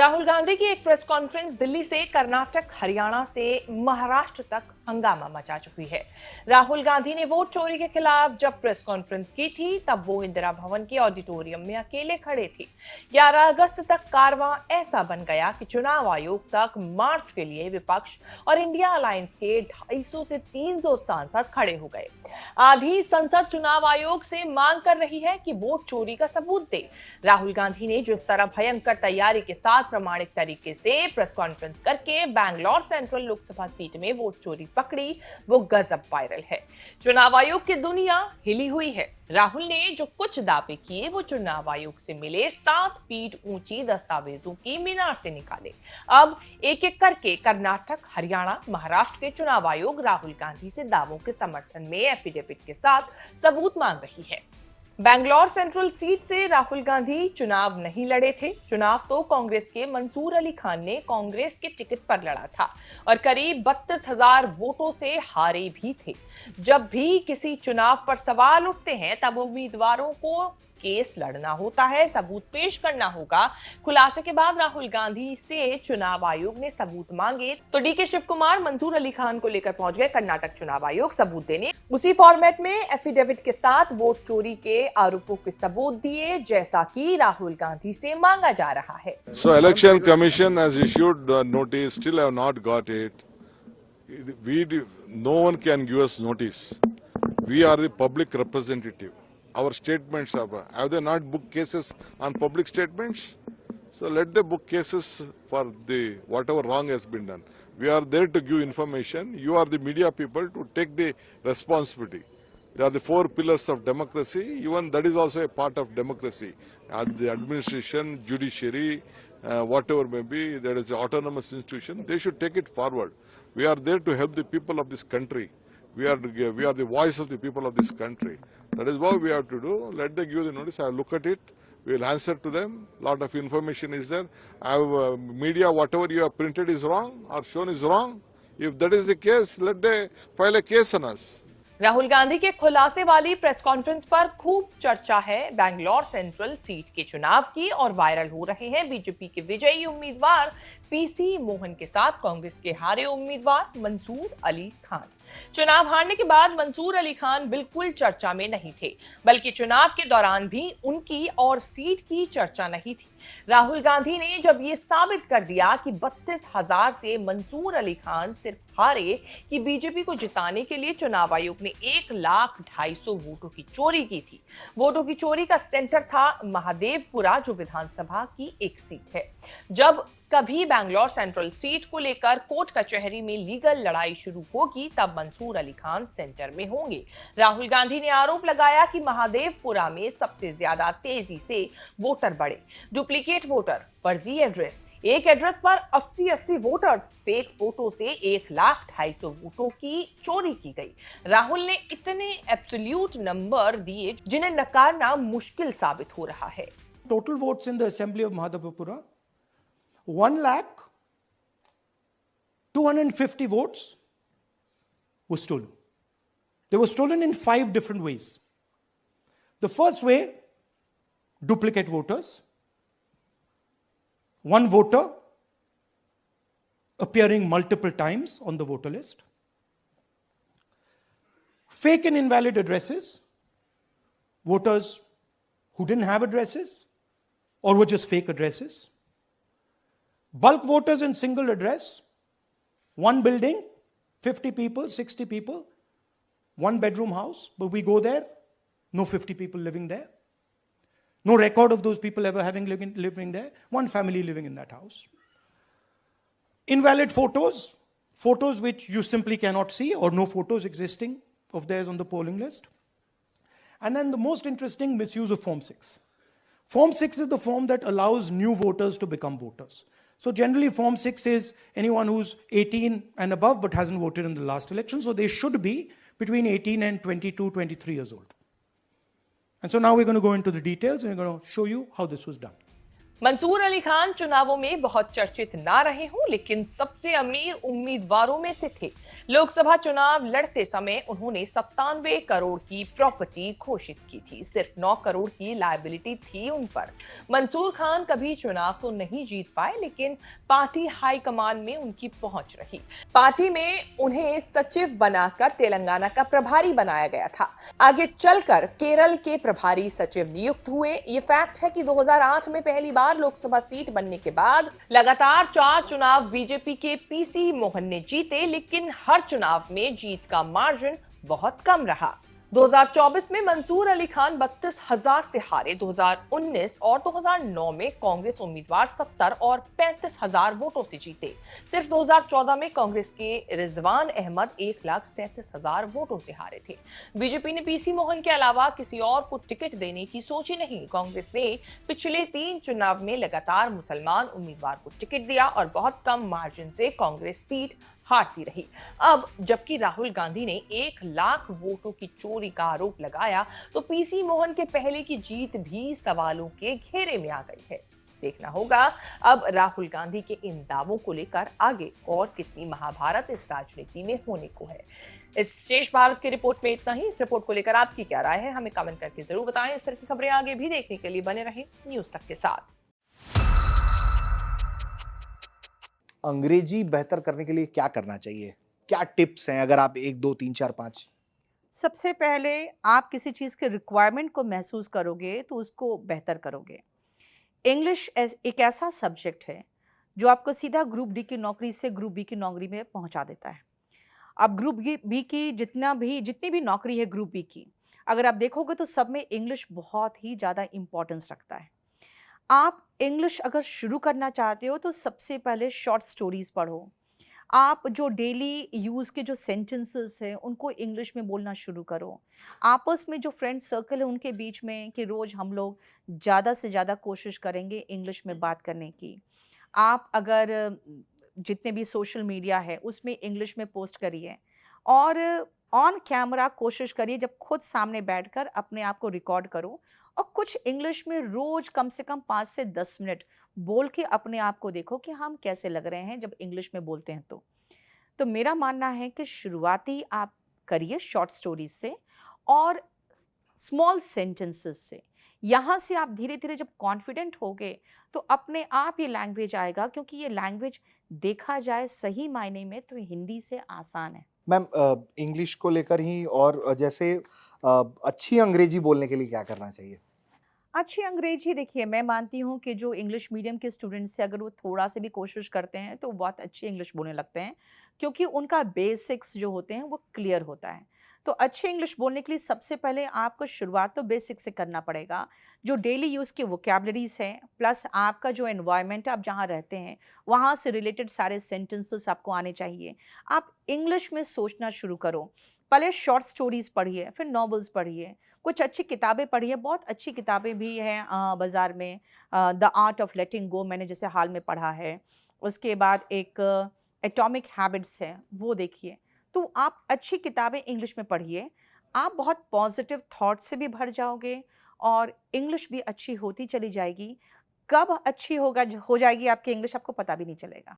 राहुल गांधी की एक press conference Delhi से कर्नाटक, हरियाणा से महाराष्ट्र तक हंगामा मचा चुकी है। राहुल गांधी ने वोट चोरी के खिलाफ जब प्रेस कॉन्फ्रेंस की थी, तब वो इंदिरा भवन के ऑडिटोरियम में अकेले खड़े थे। 11 अगस्त तक कारवां ऐसा बन गया कि चुनाव आयोग तक मार्च के लिए विपक्ष और इंडिया अलायंस के 250 से 300 सांसद खड़े हो गए। आधी संसद चुनाव आयोग से मांग कर रही है कि वोट चोरी का सबूत दे। राहुल गांधी ने जिस तरह भयंकर तैयारी के साथ प्रमाणिक तरीके से प्रेस कॉन्फ्रेंस करके बैंगलोर सेंट्रल लोकसभा सीट में वोट चोरी पकड़ी, वो गजब वायरल है। चुनाव आयोग की दुनिया हिली हुई है। राहुल ने जो कुछ दावे किए वो चुनाव आयोग से मिले 7 फीट ऊंची दस्तावेजों की मीनार से निकाले। अब एक एक करके कर्नाटक, हरियाणा, महाराष्ट्र के चुनाव आयोग राहुल गांधी से दावों के समर्थन में एफिडेविट के साथ सबूत मांग रही है। बैंगलोर सेंट्रल सीट से राहुल गांधी चुनाव नहीं लड़े थे। चुनाव तो कांग्रेस के मंसूर अली खान ने कांग्रेस के टिकट पर लड़ा था और करीब 32,000 वोटों से हारे भी थे। जब भी किसी चुनाव पर सवाल उठते हैं, तब उम्मीदवारों को केस लड़ना होता है, सबूत पेश करना होगा। खुलासे के बाद राहुल गांधी से चुनाव आयोग ने सबूत मांगे तो डीके शिव कुमार मंसूर अली खान को लेकर पहुंच गए कर्नाटक चुनाव आयोग सबूत देने। उसी फॉर्मेट में एफिडेविट के साथ वोट चोरी के आरोपों के सबूत दिए, जैसा कि राहुल गांधी से मांगा जा रहा है। So election commission has issued notice, still have not got it. No one can give us notice. We are the public representative. Our statements have they not booked cases on public statements? So let them book cases for the whatever wrong has been done. We are there to give information. You are the media people to take the responsibility. They are the 4 pillars of democracy. Even that is also a part of democracy. The administration, judiciary, whatever may be, there is an autonomous institution. They should take it forward. We are there to help the people of this country. We are the voice of the people of this country. That is what we have to do. Let them give the notice. I will look at it. We will answer to them. Lot of information is there. Media, whatever you have printed is wrong or shown is wrong. If that is the case, let them file a case on us. Rahul Gandhi के खुलासे वाली press conference पर खूब चर्चा है Bangalore central seat के चुनाव की और वायरल हो रहे हैं बीजेपी के विजयी उम्मीदवार पीसी मोहन के साथ कांग्रेस के हारे उम्मीदवार मंसूर अली खान। चुनाव हारने के बाद मंसूर अली खान बिल्कुल चर्चा में नहीं थे, बल्कि चुनाव के दौरान भी उनकी और सीट की चर्चा नहीं थी। राहुल गांधी ने जब ये साबित कर दिया कि 32,000 से मंसूर अली खान सिर्फ हारे कि बीजेपी को जिताने के लिए चुनाव आयोग ने 1,250,000 वोटों की चोरी की थी। वोटों की चोरी का सेंटर था महादेवपुरा, जो विधानसभा की एक सीट है। जब कभी बैंगलोर सेंट्रल सीट को लेकर कोर्ट कचहरी में लीगल लड़ाई शुरू होगी, तब मंसूर अली खान सेंटर में होंगे। राहुल गांधी ने आरोप लगाया कि महादेवपुरा में सबसे ज्यादा तेजी से वोटर बढ़े। डुप्लीकेट वोटर, फर्जी एड्रेस, एक एड्रेस पर 80-80 वोटर्स, फेक फोटो से 1,250,000 वोटों की चोरी की गई। राहुल ने इतने एब्सोल्यूट नंबर दिए जिन्हें नकारना मुश्किल साबित हो रहा है। Total votes in the assembly of Mahadevapura, 1,250,000 votes were stolen. They were stolen in 5 different ways. The first way, duplicate voters. One voter appearing multiple times on the voter list. Fake and invalid addresses. Voters who didn't have addresses or were just fake addresses. Bulk voters in single address. One building, 50 people, 60 people. One bedroom house, but we go there, no 50 people living there. No record of those people ever having living there. One family living in that house. Invalid photos, photos which you simply cannot see or no photos existing of theirs on the polling list. And then the most interesting, misuse of Form 6. Form 6 is the form that allows new voters to become voters. So generally Form 6 is anyone who's 18 and above but hasn't voted in the last election. So they should be between 18 and 22, 23 years old. And so now we're going to go into the details and we're going to show you how this was done. Mansoor Ali Khan चुनावों में बहुत चर्चित ना रहे हों, लेकिन सबसे अमीर उम्मीदवारों में से थे। लोकसभा चुनाव लड़ते समय उन्होंने 97 करोड़ की प्रॉपर्टी घोषित की थी। सिर्फ 9 करोड़ की लायबिलिटी थी उन पर। मंसूर खान कभी चुनाव तो नहीं जीत पाए, लेकिन पार्टी हाईकमान में उनकी पहुंच रही। पार्टी में उन्हें सचिव बनाकर तेलंगाना का प्रभारी बनाया गया था। आगे चलकर केरल के प्रभारी सचिव नियुक्त हुए। ये फैक्ट है कि 2008 में पहली बार लोकसभा सीट बनने के बाद लगातार 4 चुनाव बीजेपी के पीसी मोहन ने जीते, लेकिन हर चुनाव में जीत का मार्जिन बहुत कम रहा। 2024 में मंसूर अली खान 32,000 से हारे। 2019 और 2009 में कांग्रेस उम्मीदवार 70 और 35,000 वोटों से जीते। सिर्फ 2014 में कांग्रेस के रिजवान अहमद 1,37,000 वोटों से हारे थे। बीजेपी ने पीसी मोहन के अलावा किसी और को टिकट देने की सोची नहीं। कांग्रेस ने पिछले 3 चुनाव में लगातार मुसलमान उम्मीदवार को टिकट दिया और बहुत कम मार्जिन से कांग्रेस सीट हारती रही। अब जबकि राहुल गांधी ने 1 लाख वोटों की चोरी का आरोप लगाया, तो पीसी मोहन के पहले की जीत भी सवालों के घेरे में आ गई है। देखना होगा अब राहुल गांधी के इन दावों को लेकर आगे और कितनी महाभारत इस राजनीति में होने को है। इस शेष भारत की रिपोर्ट में इतना ही। इस रिपोर्ट को लेकर आपकी क्या राय है, हमें कमेंट करके जरूर बताएं। इस तरह की खबरें आगे भी देखने के लिए बने रहें न्यूज़ तक के साथ। अंग्रेजी बेहतर करने के लिए क्या करना चाहिए? क्या टिप्स हैं अगर आप 1, 2, 3, 4, 5? सबसे पहले आप किसी चीज़ के रिक्वायरमेंट को महसूस करोगे तो उसको बेहतर करोगे। इंग्लिश एक ऐसा सब्जेक्ट है जो आपको सीधा ग्रुप डी की नौकरी से ग्रुप बी की नौकरी में पहुंचा देता है। अब ग्रुप बी की जितनी भी नौकरी है ग्रुप बी की, अगर आप देखोगे तो सब में इंग्लिश बहुत ही ज़्यादा इम्पोर्टेंस रखता है। आप इंग्लिश अगर शुरू करना चाहते हो तो सबसे पहले शॉर्ट स्टोरीज पढ़ो। आप जो डेली यूज़ के जो सेंटेंसेस हैं उनको इंग्लिश में बोलना शुरू करो। आपस में जो फ्रेंड सर्कल है उनके बीच में कि रोज़ हम लोग ज़्यादा से ज़्यादा कोशिश करेंगे इंग्लिश में बात करने की। आप अगर जितने भी सोशल मीडिया है उसमें इंग्लिश में पोस्ट करिए और ऑन कैमरा कोशिश करिए जब खुद सामने बैठकर अपने आप को रिकॉर्ड करो और कुछ इंग्लिश में रोज कम से कम 5 से 10 मिनट बोल के अपने आप को देखो कि हम कैसे लग रहे हैं जब इंग्लिश में बोलते हैं। तो मेरा मानना है कि शुरुआती आप करिए शॉर्ट स्टोरीज से और स्मॉल सेंटेंसेस से। यहाँ से आप धीरे धीरे जब कॉन्फिडेंट होगे तो अपने आप ये लैंग्वेज आएगा, क्योंकि ये लैंग्वेज देखा जाए सही मायने में तो हिंदी से आसान है। मैम, इंग्लिश को लेकर ही और जैसे अच्छी अंग्रेजी बोलने के लिए क्या करना चाहिए? अच्छी अंग्रेजी देखिए, मैं मानती हूँ कि जो इंग्लिश मीडियम के स्टूडेंट्स हैं अगर वो थोड़ा से भी कोशिश करते हैं तो बहुत अच्छी इंग्लिश बोलने लगते हैं, क्योंकि उनका बेसिक्स जो होते हैं वो क्लियर होता है। तो अच्छी इंग्लिश बोलने के लिए सबसे पहले आपको शुरुआत तो बेसिक से करना पड़ेगा। जो डेली यूज़ की वोकैबुलरीज हैं प्लस आपका जो एनवायरनमेंट आप जहाँ रहते हैं वहाँ से रिलेटेड सारे सेंटेंसेस आपको आने चाहिए। आप इंग्लिश में सोचना शुरू करो। पहले शॉर्ट स्टोरीज़ पढ़िए, फिर नॉवेल्स पढ़िए, कुछ अच्छी किताबें पढ़िए। बहुत अच्छी किताबें भी हैं बाज़ार में। द आर्ट ऑफ लेटिंग गो मैंने जैसे हाल में पढ़ा है। उसके बाद एक एटॉमिक हैबिट्स है, वो देखिए। तो आप अच्छी किताबें इंग्लिश में पढ़िए, आप बहुत पॉजिटिव थॉट से भी भर जाओगे और इंग्लिश भी अच्छी होती चली जाएगी। कब अच्छी हो जाएगी आपकी इंग्लिश आपको पता भी नहीं चलेगा।